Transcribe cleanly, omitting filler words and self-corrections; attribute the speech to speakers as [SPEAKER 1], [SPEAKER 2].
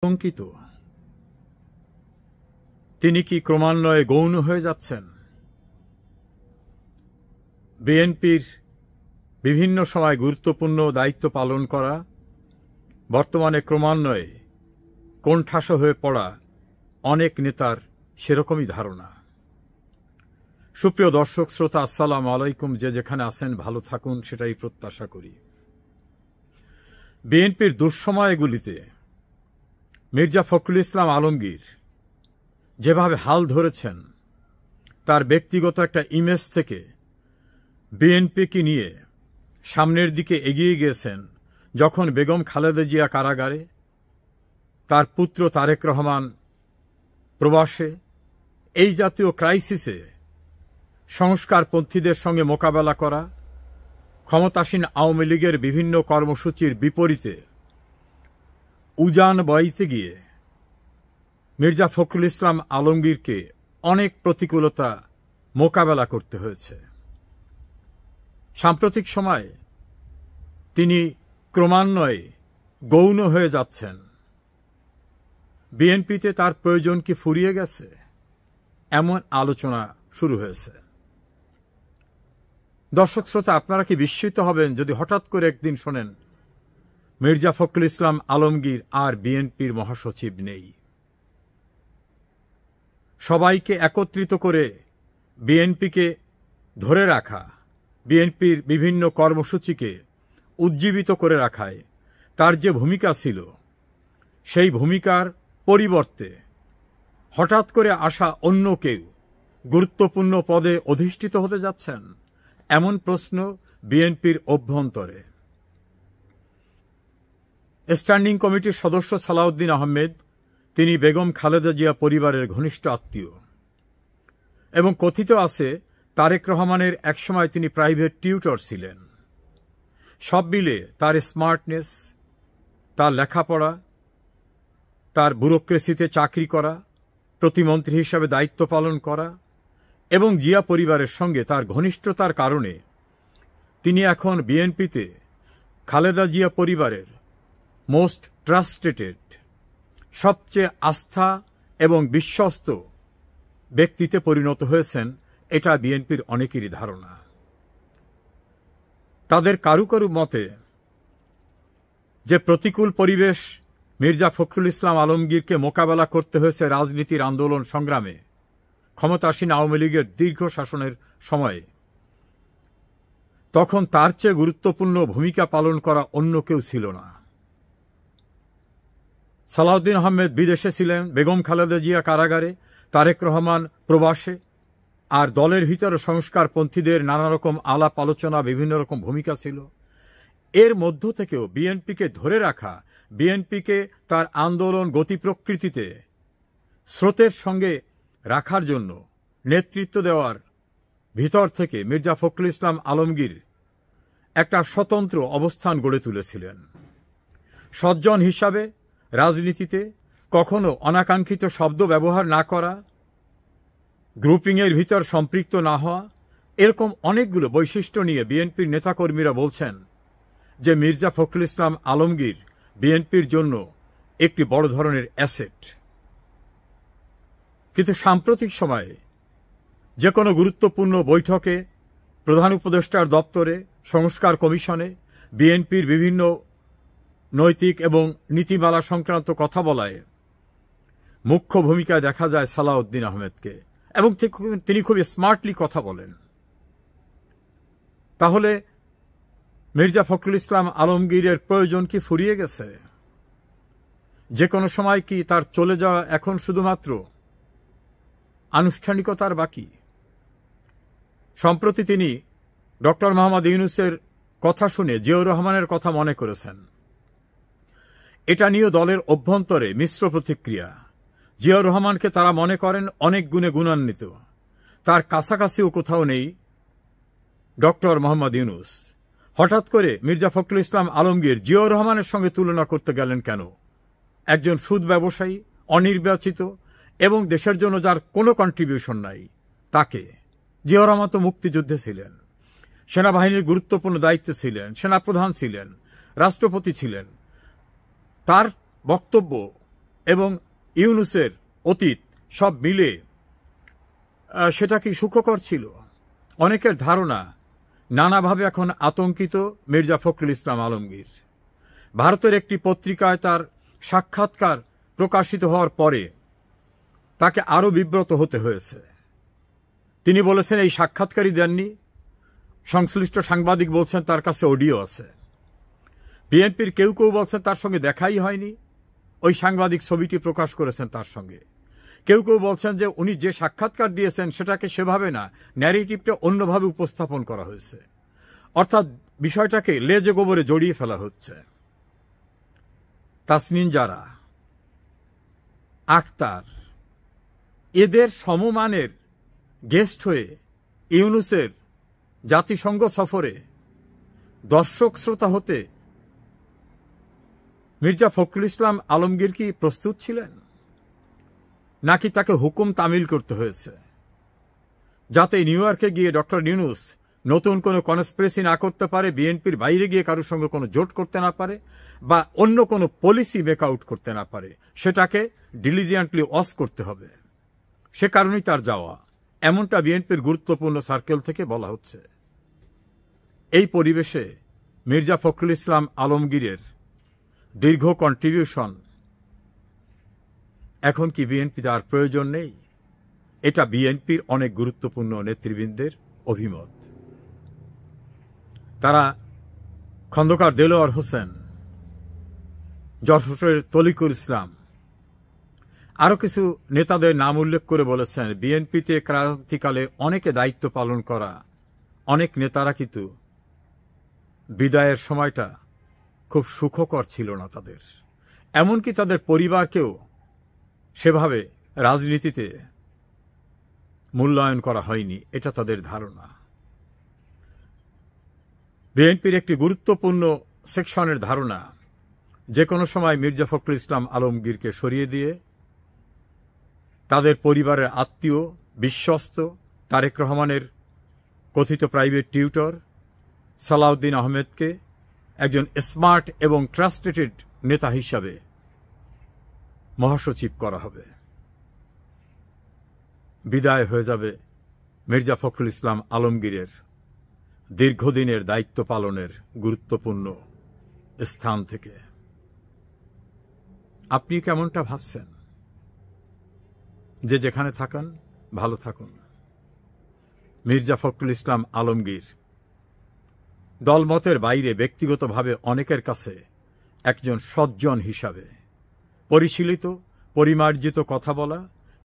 [SPEAKER 1] আতঙ্কিত। তিনি কি ক্রমান্বয়ে গৌণ হয়ে যাচ্ছেন? বিএনপির বিভিন্ন সময় গুরুত্বপূর্ণ দায়িত্ব পালন করা বর্তমানে ক্রমান্বয়ে কোণঠাসা হয়ে পড়া অনেক নেতার সেরকমই ধারণা। সুপ্রিয় দর্শক শ্রোতা, আসসালামু আলাইকুম। যে যেখানে আছেন ভালো থাকুন, সেটাই প্রত্যাশা করি। বিএনপির দুঃসময়গুলিতে মির্জা ফখরুল ইসলাম আলমগীর যেভাবে হাল ধরেছেন, তার ব্যক্তিগত একটা ইমেজ থেকে বিএনপিকে নিয়ে সামনের দিকে এগিয়ে গিয়েছেন। যখন বেগম খালেদা জিয়া কারাগারে, তার পুত্র তারেক রহমান প্রবাসে, এই জাতীয় ক্রাইসিসে সংস্কারপন্থীদের সঙ্গে মোকাবেলা করা, ক্ষমতাসীন আওয়ামী লীগের বিভিন্ন কর্মসূচির বিপরীতে উজান বইতে গিয়ে মির্জা ফখরুল ইসলাম আলমগীরকে অনেক প্রতিকূলতা মোকাবেলা করতে হয়েছে। সাম্প্রতিক সময়ে তিনি ক্রমান্বয়ে গৌণ হয়ে যাচ্ছেন। বিএনপিতে তার প্রয়োজন কি ফুরিয়ে গেছে? এমন আলোচনা শুরু হয়েছে। দর্শক শ্রোতা, আপনারা কি বিস্মিত হবেন যদি হঠাৎ করে একদিন শোনেন মির্জা ফখরুল ইসলাম আলমগীর আর বিএনপির মহাসচিব নেই? সবাইকে একত্রিত করে বিএনপিকে ধরে রাখা, বিএনপির বিভিন্ন কর্মসূচিকে উজ্জীবিত করে রাখায় তার যে ভূমিকা ছিল, সেই ভূমিকার পরিবর্তে হঠাৎ করে আসা অন্য কেউ গুরুত্বপূর্ণ পদে অধিষ্ঠিত হতে যাচ্ছেন, এমন প্রশ্ন বিএনপির অভ্যন্তরে। স্ট্যান্ডিং কমিটির সদস্য সালাউদ্দিন আহমেদ, তিনি বেগম খালেদা জিয়া পরিবারের ঘনিষ্ঠ আত্মীয় এবং কথিত আছে তারেক রহমানের একসময় তিনি প্রাইভেট টিউটর ছিলেন। সব মিলে তার স্মার্টনেস, তার লেখাপড়া, তার ব্যুরোক্রেসিতে চাকরি করা, প্রতিমন্ত্রী হিসাবে দায়িত্ব পালন করা এবং জিয়া পরিবারের সঙ্গে তার ঘনিষ্ঠতার কারণে তিনি এখন বিএনপিতে খালেদা জিয়া পরিবারের মোস্ট ট্রাস্টেড, সবচেয়ে আস্থা এবং বিশ্বস্ত ব্যক্তিতে পরিণত হয়েছেন। এটা বিএনপির অনেকেরই ধারণা। তাদের কারু কারু মতে যে প্রতিকূল পরিবেশ মির্জা ফখরুল ইসলাম আলমগীরকে মোকাবেলা করতে হয়েছে রাজনীতির আন্দোলন সংগ্রামে, ক্ষমতাসীন আওয়ামী লীগের দীর্ঘ শাসনের সময়ে, তখন তার চেয়ে গুরুত্বপূর্ণ ভূমিকা পালন করা অন্য কেউ ছিল না। সালাউদ্দিন আহমেদ বিদেশে ছিলেন, বেগম খালেদা জিয়া কারাগারে, তারেক রহমান প্রবাসে, আর দলের ভিতরে সংস্কারপন্থীদের নানা রকম আলাপ আলোচনা, বিভিন্ন রকম ভূমিকা ছিল। এর মধ্য থেকেও বিএনপিকে ধরে রাখা, বিএনপিকে তার আন্দোলন গতি প্রকৃতিতে স্রোতের সঙ্গে রাখার জন্য নেতৃত্ব দেওয়ার ভিতর থেকে মির্জা ফখরুল ইসলাম আলমগীর একটা স্বতন্ত্র অবস্থান গড়ে তুলেছিলেন। সজ্জন হিসাবে রাজনীতিতে কখনো অনাকাঙ্ক্ষিত শব্দ ব্যবহার না করা, গ্রুপিংয়ের ভিতর সম্পৃক্ত না হওয়া, এরকম অনেকগুলো বৈশিষ্ট্য নিয়ে বিএনপির নেতাকর্মীরা বলছেন যে মির্জা ফখরুল ইসলাম আলমগীর বিএনপির জন্য একটি বড় ধরনের অ্যাসেট। কিন্তু সাম্প্রতিক সময়ে যে কোনো গুরুত্বপূর্ণ বৈঠকে, প্রধান উপদেষ্টার দপ্তরে, সংস্কার কমিশনে বিএনপির বিভিন্ন নৈতিক এবং নীতিমালা সংক্রান্ত কথা বলায় মুখ্য ভূমিকায় দেখা যায় সালাউদ্দিন আহমেদকে, এবং তিনি খুব স্মার্টলি কথা বলেন। তাহলে মির্জা ফখরুল ইসলাম আলমগীরের প্রয়োজন কি ফুরিয়ে গেছে? যে কোনো সময় কি তার চলে যাওয়া এখন শুধুমাত্র আনুষ্ঠানিকতার বাকি? সম্প্রতি তিনি ডক্টর মোহাম্মদ ইউনূসের কথা শুনে জিয়াউর রহমানের কথা মনে করেছেন। এটা নিয়ে দলের অভ্যন্তরে মিশ্র প্রতিক্রিয়া। জিয়াউর রহমানকে তারা মনে করেন অনেক গুণে গুণান্বিত, তার কাছাকাছিও কোথাও নেই ডক্টর মোহাম্মদ ইউনূস। হঠাৎ করে মির্জা ফখরুল ইসলাম আলমগীর জিয়াউর রহমানের সঙ্গে তুলনা করতে গেলেন কেন? একজন সুদ ব্যবসায়ী, অনির্বাচিত এবং দেশের জন্য যার কোনো কন্ট্রিবিউশন নাই, তাকে। জিয়াউর রহমান তো মুক্তিযুদ্ধে ছিলেন, সেনাবাহিনীর গুরুত্বপূর্ণ দায়িত্বে ছিলেন, সেনাপ্রধান ছিলেন, রাষ্ট্রপতি ছিলেন। তার বক্তব্য এবং ইউনূসের অতীত সব মিলে সেটা কি সুখকর ছিল? অনেকের ধারণা নানাভাবে এখন আতঙ্কিত মির্জা ফখরুল ইসলাম আলমগীর। ভারতের একটি পত্রিকায় তার সাক্ষাৎকার প্রকাশিত হওয়ার পরে তাকে আরও বিব্রত হতে হয়েছে। তিনি বলেছেন এই সাক্ষাৎকারই দেননি, সংশ্লিষ্ট সাংবাদিক বলছেন তার কাছে অডিও আছে। বিএনপির কেউ কেউ বলছেন তার সঙ্গে দেখাই হয়নি, ওই সাংবাদিক ছবিটি প্রকাশ করেছেন তার সঙ্গে। কেউ কেউ বলছেন যে উনি যে সাক্ষাৎকার দিয়েছেন সেটাকে সেভাবে না, ন্যারেটিভটা অন্যভাবে উপস্থাপন করা হয়েছে, অর্থাৎ বিষয়টাকে লেজে গোবরে জড়িয়ে ফেলা হচ্ছে। তাসনিন জারা, আক্তার এদের সমমানের গেস্ট হয়ে ইউনূসের জাতিসংঘ সফরে দর্শক শ্রোতা হতে মির্জা ফখরুল ইসলাম আলমগীর কি প্রস্তুত ছিলেন, নাকি তাকে হুকুম তামিল করতে হয়েছে যাতে নিউ ইয়র্কে গিয়ে ডক্টর ইউনূস নতুন কোনো কনস্পিরেসি না করতে পারে, বিএনপির বাইরে গিয়ে কারোর সঙ্গে কোনো জোট করতে না পারে, বা অন্য কোনো পলিসি মেক আউট করতে না পারে, সেটাকে ডিলিজেন্টলি ওয়াচ করতে হবে। সে কারণেই তার যাওয়া, এমনটা বিএনপির গুরুত্বপূর্ণ সার্কেল থেকে বলা হচ্ছে। এই পরিবেশে মির্জা ফখরুল ইসলাম আলমগীরের দীর্ঘ কন্ট্রিবিউশন এখন কি বিএনপি তার প্রয়োজন নেই? এটা বিএনপির অনেক গুরুত্বপূর্ণ নেতৃবৃন্দের অভিমত। তারা খন্দকার দেলোয়ার হোসেন, যশোরের তলিকুল ইসলাম, আরও কিছু নেতাদের নাম উল্লেখ করে বলেছেন বিএনপিতে ক্রান্তিকালে অনেকে দায়িত্ব পালন করা অনেক নেতারা কিন্তু বিদায়ের সময়টা খুব সুখকর ছিল না তাদের, এমনকি তাদের পরিবারকেও সেভাবে রাজনীতিতে মূল্যায়ন করা হয়নি, এটা তাদের ধারণা। বিএনপির একটি গুরুত্বপূর্ণ সেকশনের ধারণা যে কোনো সময় মির্জা ফখরুল ইসলাম আলমগীরকে সরিয়ে দিয়ে তাদের পরিবারের আত্মীয়, বিশ্বস্ত তারেক রহমানের কথিত প্রাইভেট টিউটর সালাউদ্দিন আহমেদকে একজন স্মার্ট এবং ট্রাস্টেড নেতা হিসাবে মহাসচিব করা হবে। বিদায় হয়ে যাবে মির্জা ফখরুল ইসলাম আলমগীরের দীর্ঘদিনের দায়িত্ব পালনের গুরুত্বপূর্ণ স্থান থেকে। আপনি কেমনটা ভাবছেন? যে যেখানে থাকেন ভালো থাকুন। মির্জা ফখরুল ইসলাম আলমগীর দলমতের বাইরে ব্যক্তিগতভাবে অনেকের কাছে একজন সজ্জন হিসাবে পরিশীলিত, পরিমার্জিত কথা বলা